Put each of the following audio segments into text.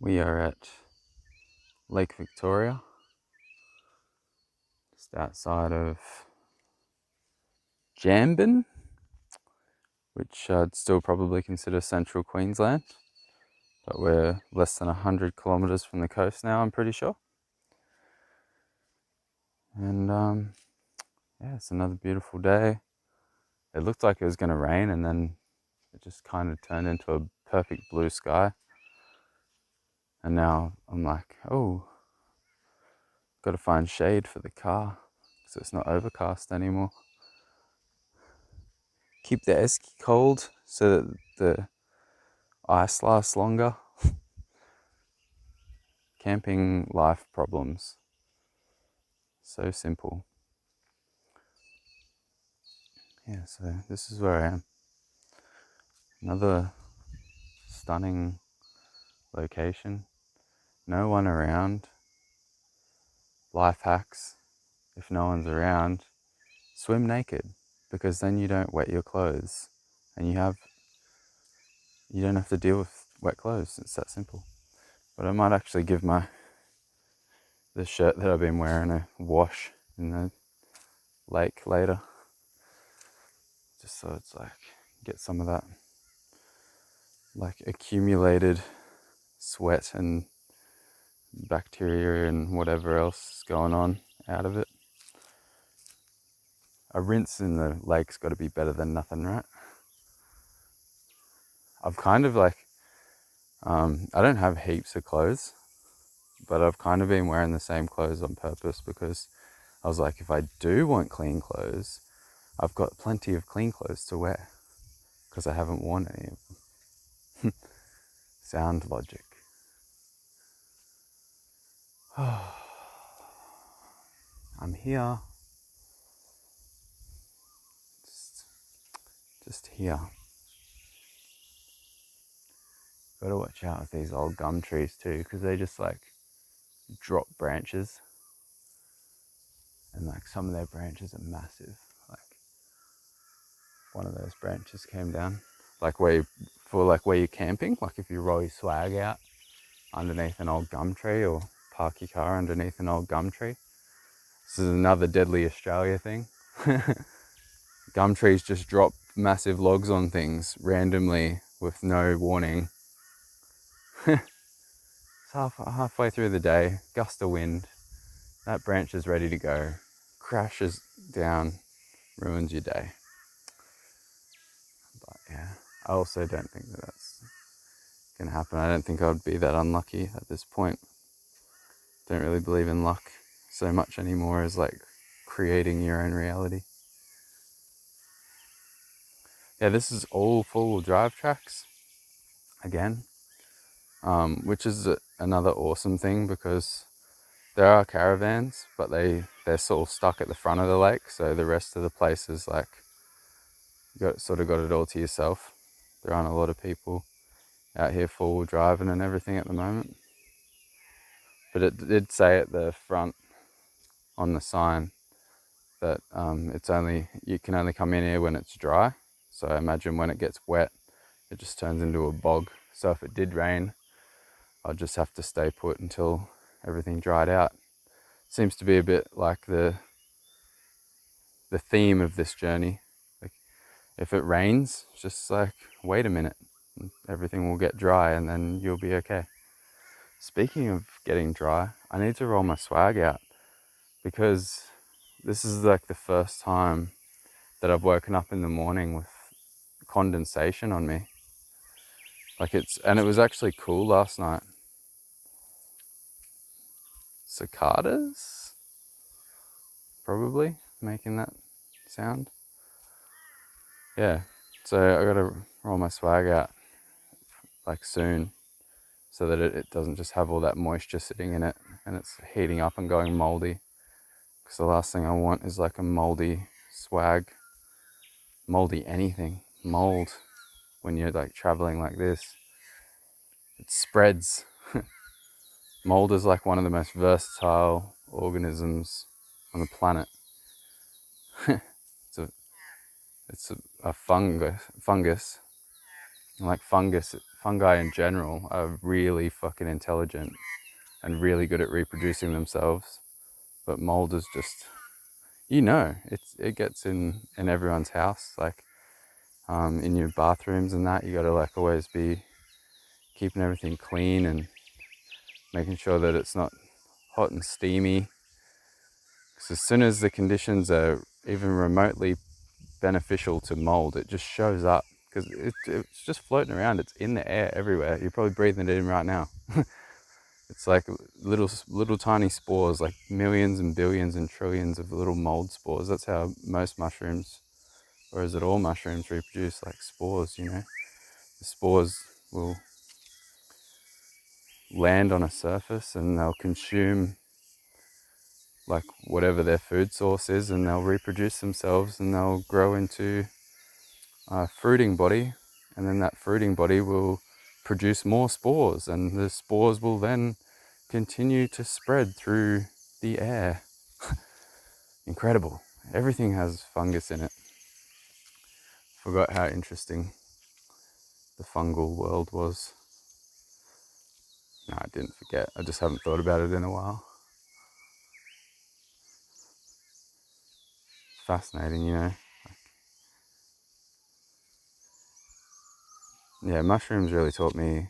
We are at Lake Victoria, just outside of Jambin, which I'd still probably consider central Queensland, but we're less than 100 kilometres from the coast now, I'm pretty sure. And yeah, it's another beautiful day. It looked like it was going to rain, and then it just kind of turned into a perfect blue sky. And now I'm like, oh, got to find shade for the car so it's not overcast anymore. Keep the esky cold so that the ice lasts longer. Camping life problems. So simple. Yeah, so this is where I am. Another stunning location. No one around. Life hacks. If no one's around, swim naked, because then you don't wet your clothes and you don't have to deal with wet clothes. It's that simple. But I might actually give the shirt that I've been wearing a wash in the lake later, just so it's like get some of that like accumulated sweat and bacteria and whatever else is going on out of it. A rinse in the lake's got to be better than nothing, right? I've kind of like I don't have heaps of clothes, but I've kind of been wearing the same clothes on purpose, because I was like, if I do want clean clothes, I've got plenty of clean clothes to wear, because I haven't worn any of them. Sound logic. I'm here. Just here. Gotta watch out with these old gum trees too, because they just like drop branches, and like some of their branches are massive. Like one of those branches came down, like where you're camping, like if you roll your swag out underneath an old gum tree, or park your car underneath an old gum tree. This is another deadly Australia thing. Gum trees just drop massive logs on things randomly with no warning. Halfway through the day, gust of wind, that branch is ready to go, crashes down, ruins your day. But yeah, I also don't think that that's gonna happen. I don't think I'd be that unlucky at this point. Don't really believe in luck so much anymore as like creating your own reality. Yeah, this is all four-wheel drive tracks again, which is another awesome thing, because there are caravans, but they're sort of stuck at the front of the lake, so the rest of the place is like sort of got it all to yourself. There aren't a lot of people out here four-wheel driving and everything at the moment. But it did say at the front on the sign that you can only come in here when it's dry. So I imagine when it gets wet, it just turns into a bog. So if it did rain, I'd just have to stay put until everything dried out. Seems to be a bit like the theme of this journey. Like if it rains, just like wait a minute, everything will get dry and then you'll be okay. Speaking of getting dry, I need to roll my swag out, because this is like the first time that I've woken up in the morning with condensation on me. And it was actually cool last night. Cicadas? Probably making that sound. Yeah, so I gotta roll my swag out like soon, so that it doesn't just have all that moisture sitting in it and it's heating up and going moldy. Because the last thing I want is like a moldy swag, moldy anything, mold. When you're like traveling like this, it spreads. Mold is like one of the most versatile organisms on the planet. it's a fungus. And like fungus, fungi in general are really fucking intelligent and really good at reproducing themselves. But mold is just, it gets in everyone's house, like in your bathrooms and that. You got to like always be keeping everything clean and making sure that it's not hot and steamy. Because as soon as the conditions are even remotely beneficial to mold, it just shows up. Because it's just floating around. It's in the air everywhere. You're probably breathing it in right now. It's like little tiny spores, like millions and billions and trillions of little mold spores. That's how most mushrooms, or is it all mushrooms, reproduce, like spores, The spores will land on a surface and they'll consume like whatever their food source is, and they'll reproduce themselves and they'll grow into a fruiting body, and then that fruiting body will produce more spores, and the spores will then continue to spread through the air. Incredible. Everything has fungus in it. Forgot how interesting the fungal world was. No, I didn't forget. I just haven't thought about it in a while. It's fascinating, Yeah, mushrooms really taught me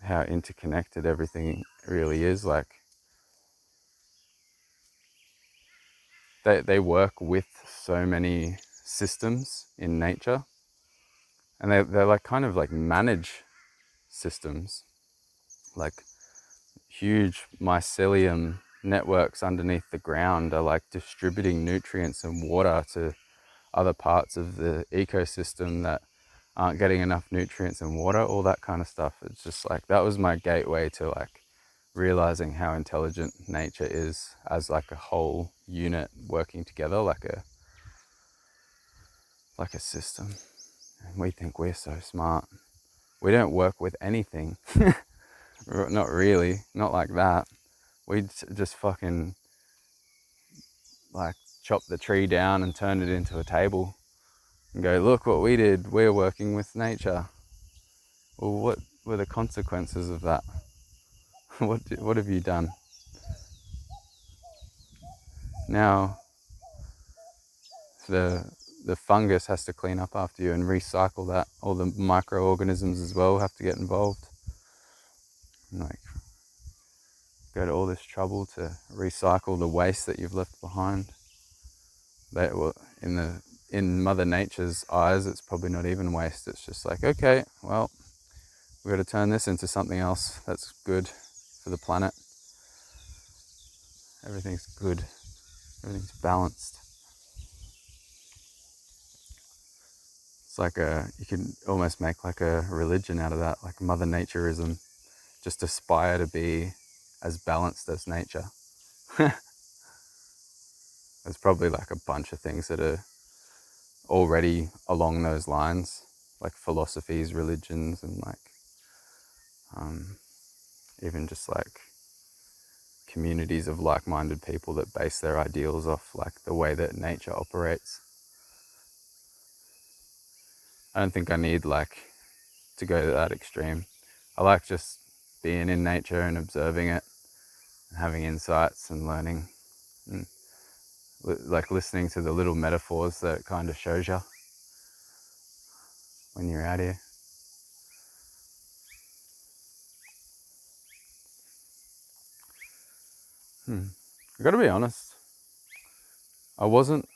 how interconnected everything really is. Like, they work with so many systems in nature, and they're like kind of like manage systems, like huge mycelium networks underneath the ground are like distributing nutrients and water to other parts of the ecosystem that aren't getting enough nutrients and water, all that kind of stuff. It's just like, that was my gateway to like realizing how intelligent nature is as like a whole unit working together, like a system. And we think we're so smart. We don't work with anything. Not really, not like that. We just fucking like chop the tree down and turn it into a table and go, look what we did, we're working with nature. Well, what were the consequences of that? What have you done? Now the fungus has to clean up after you and recycle that. All the microorganisms as well have to get involved. And like, go to all this trouble to recycle the waste that you've left behind. In Mother Nature's eyes, it's probably not even waste. It's just like, okay, well, we've got to turn this into something else that's good for the planet. Everything's good. Everything's balanced. It's like you can almost make like a religion out of that, like Mother Natureism. Just aspire to be as balanced as nature. There's probably like a bunch of things that are already along those lines, like philosophies, religions, and like even just like communities of like-minded people that base their ideals off like the way that nature operates. I don't think I need like to go to that extreme. I like just being in nature and observing it and having insights and learning, and like listening to the little metaphors that it kind of shows you when you're out here. I gotta be honest, I wasn't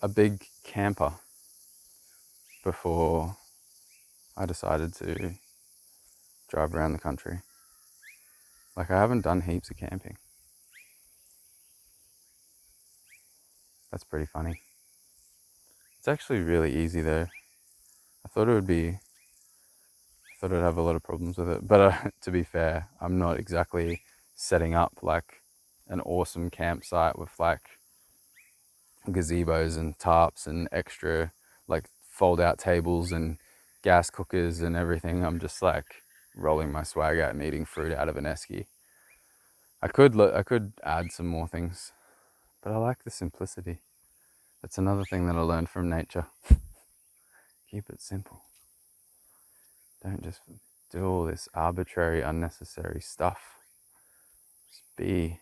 a big camper before I decided to drive around the country. Like, I haven't done heaps of camping. That's pretty funny. It's actually really easy though. I thought I'd have a lot of problems with it. But to be fair, I'm not exactly setting up like an awesome campsite with like gazebos and tarps and extra like fold out tables and gas cookers and everything. I'm just like rolling my swag out and eating fruit out of an esky. I could add some more things, but I like the simplicity. That's another thing that I learned from nature. Keep it simple. Don't just do all this arbitrary, unnecessary stuff. Just be.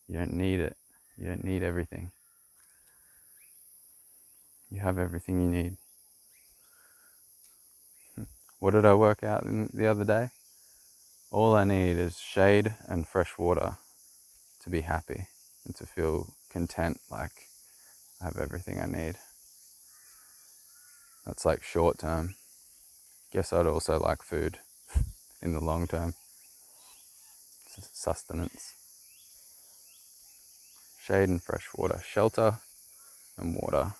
You don't need it. You don't need everything. You have everything you need. What did I work out the other day? All I need is shade and fresh water to be happy and to feel content, like I have everything I need. That's like short term. Guess I'd also like food in the long term. Sustenance. Shade and fresh water. Shelter and water.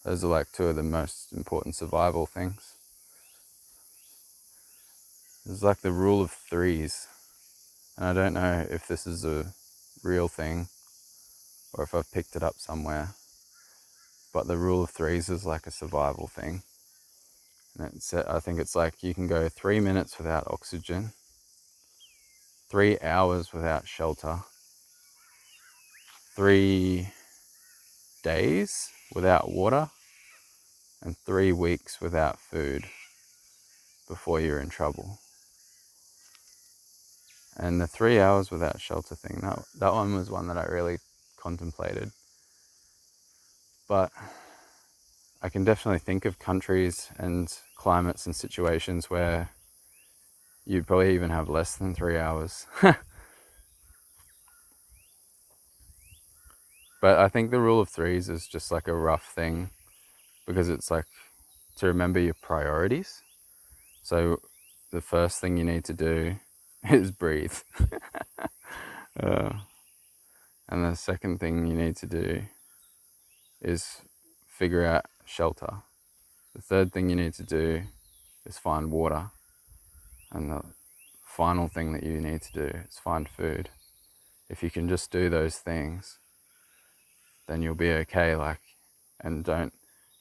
Those are like two of the most important survival things. It's like the rule of threes. And I don't know if this is a real thing or if I've picked it up somewhere. But the rule of threes is like a survival thing. And I think it's like you can go 3 minutes without oxygen, 3 hours without shelter, 3 days without water, and 3 weeks without food before you're in trouble. And the 3 hours without shelter thing, that one was one that I really contemplated. But I can definitely think of countries and climates and situations where you'd probably even have less than 3 hours. But I think the rule of threes is just like a rough thing because it's like to remember your priorities. So the first thing you need to do is breathe. And the second thing you need to do is figure out shelter. The third thing you need to do is find water. And the final thing that you need to do is find food. If you can just do those things, then you'll be okay. Like, and don't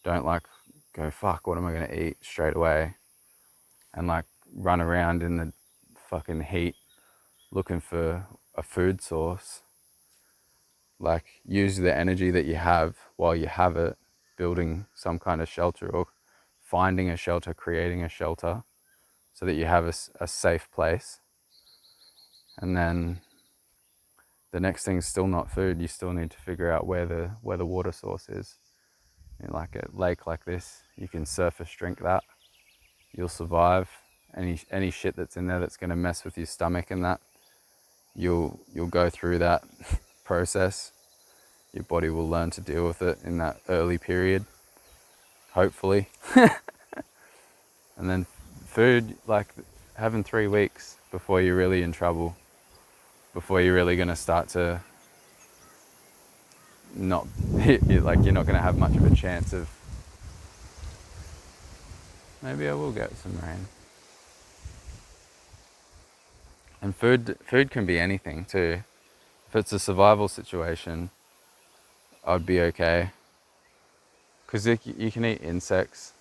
like go, fuck, what am I gonna eat straight away? And like run around in the fucking heat looking for a food source. Like, use the energy that you have while you have it, building some kind of shelter or finding a shelter, creating a shelter so that you have a safe place. And then the next thing's still not food. You still need to figure out where the water source is. In like a lake like this, you can surface drink that. You'll survive. Any shit that's in there that's going to mess with your stomach and that, you'll go through that process. Your body will learn to deal with it in that early period, hopefully. And then food, like having 3 weeks before you're really in trouble, before you're really going to start to not, like you're not going to have much of a chance of, maybe I will get some rain. And food can be anything too. If it's a survival situation, I'd be okay. Because you can eat insects.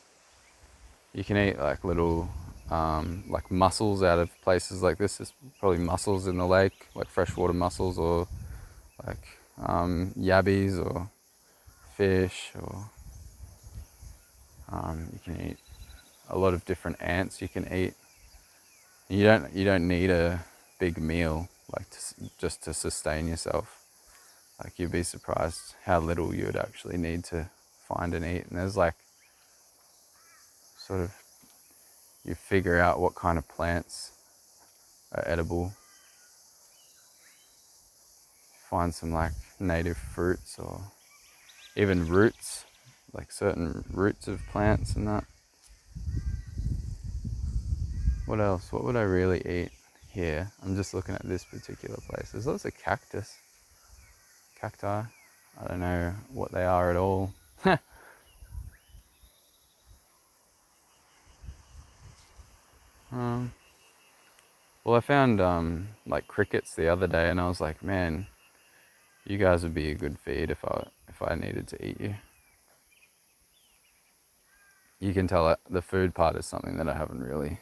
You can eat like little, like mussels out of places like this. There's probably mussels in the lake, like freshwater mussels, or like yabbies or fish, or you can eat a lot of different ants. You can eat. You don't need a big meal like just to sustain yourself. Like, you'd be surprised how little you would actually need to find and eat. And there's like sort of, you figure out what kind of plants are edible. Find some like native fruits or even roots, like certain roots of plants and that. What else? What would I really eat here? I'm just looking at this particular place. There's lots of cacti. I don't know what they are at all. Well, I found like crickets the other day, and I was like, man, you guys would be a good feed if I needed to eat you. You can tell that the food part is something that I haven't really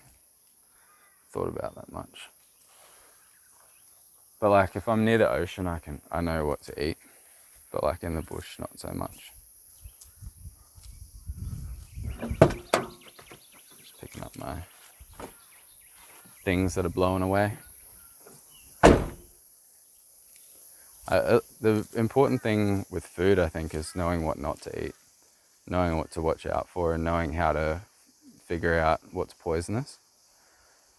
thought about that much. But like, if I'm near the ocean, I know what to eat. But like in the bush, not so much. Just pick Not my things that are blowing away. The important thing with food, I think, is knowing what not to eat, knowing what to watch out for, and knowing how to figure out what's poisonous.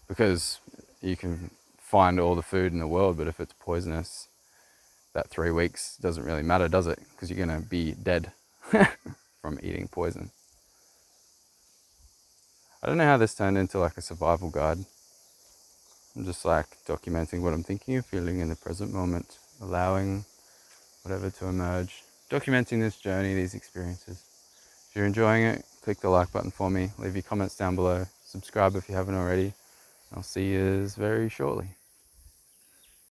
Because you can find all the food in the world, but if it's poisonous, that 3 weeks doesn't really matter, does it? Because you're going to be dead from eating poison. I don't know how this turned into like a survival guide. I'm just like documenting what I'm thinking and feeling in the present moment, allowing whatever to emerge, documenting this journey, these experiences. If you're enjoying it, click the like button for me, leave your comments down below, subscribe if you haven't already. I'll see you very shortly.